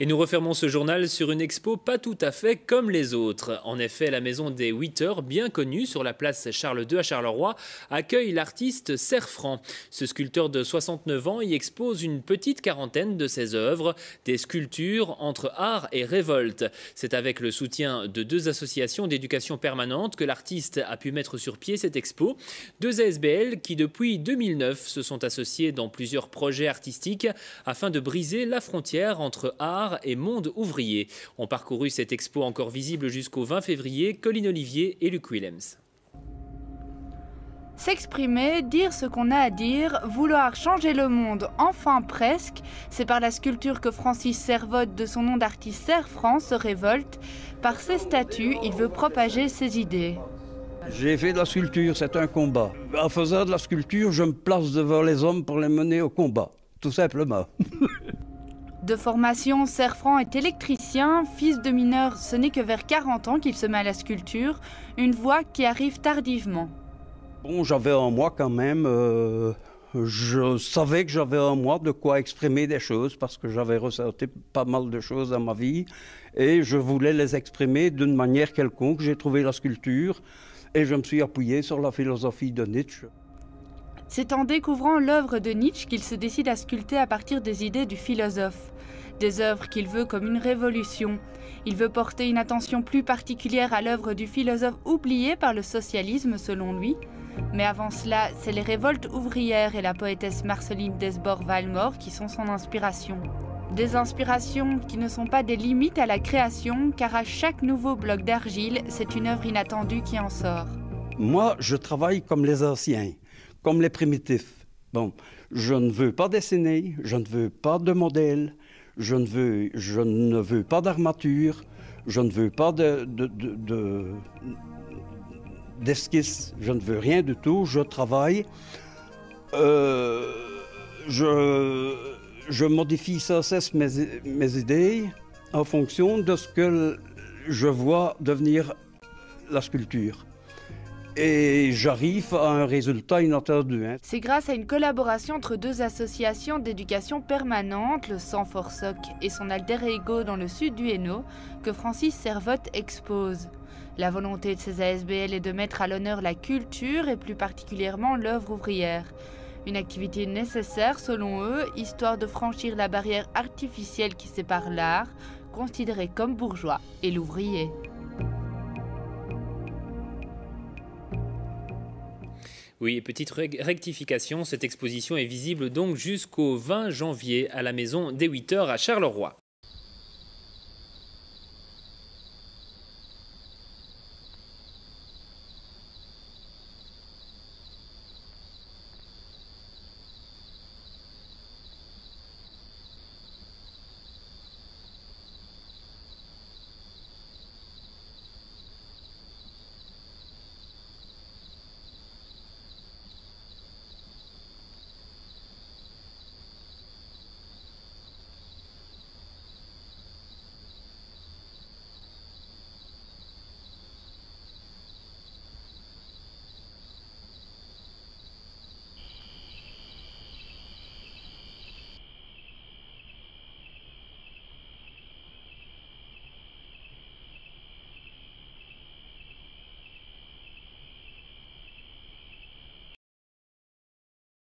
Et nous refermons ce journal sur une expo pas tout à fait comme les autres. En effet, la maison des 8 heures, bien connue sur la place Charles II à Charleroi, accueille l'artiste Serre Franc. Ce sculpteur de 69 ans y expose une petite quarantaine de ses œuvres, des sculptures entre art et révolte. C'est avec le soutien de 2 associations d'éducation permanente que l'artiste a pu mettre sur pied cette expo. 2 ASBL qui, depuis 2009, se sont associés dans plusieurs projets artistiques afin de briser la frontière entre art et monde ouvrier. Ont parcouru cette expo encore visible jusqu'au 20 février Colline Olivier et Luc Willems. S'exprimer, dire ce qu'on a à dire, vouloir changer le monde, enfin presque, c'est par la sculpture que Francis Servotte, de son nom d'artiste Serre Franc, se révolte. Par ses statuts, il veut propager ses idées. J'ai fait de la sculpture, c'est un combat. En faisant de la sculpture, je me place devant les hommes pour les mener au combat, tout simplement. De formation, Serre Franc est électricien, fils de mineur, ce n'est que vers 40 ans qu'il se met à la sculpture, une voie qui arrive tardivement. Bon, j'avais en moi quand même, je savais que j'avais en moi de quoi exprimer des choses parce que j'avais ressenti pas mal de choses dans ma vie et je voulais les exprimer d'une manière quelconque. J'ai trouvé la sculpture et je me suis appuyé sur la philosophie de Nietzsche. C'est en découvrant l'œuvre de Nietzsche qu'il se décide à sculpter à partir des idées du philosophe. Des œuvres qu'il veut comme une révolution. Il veut porter une attention plus particulière à l'œuvre du philosophe oublié par le socialisme selon lui. Mais avant cela, c'est les révoltes ouvrières et la poétesse Marceline Desbordes-Valmore qui sont son inspiration. Des inspirations qui ne sont pas des limites à la création, car à chaque nouveau bloc d'argile, c'est une œuvre inattendue qui en sort. Moi, je travaille comme les anciens, comme les primitifs. Bon, je ne veux pas dessiner, je ne veux pas de modèle, je ne veux pas d'armature, je ne veux pas d'esquisse, je ne veux rien du tout, je travaille, je modifie sans cesse mes idées en fonction de ce que je vois devenir la sculpture. Et j'arrive à un résultat inattendu. C'est grâce à une collaboration entre 2 associations d'éducation permanente, le Sanforsoc et son alter ego dans le sud du Hainaut, que Francis Servotte expose. La volonté de ces ASBL est de mettre à l'honneur la culture et plus particulièrement l'œuvre ouvrière. Une activité nécessaire selon eux, histoire de franchir la barrière artificielle qui sépare l'art, considéré comme bourgeois, et l'ouvrier. Oui, petite rectification, cette exposition est visible donc jusqu'au 20 janvier à la maison des 8 heures à Charleroi.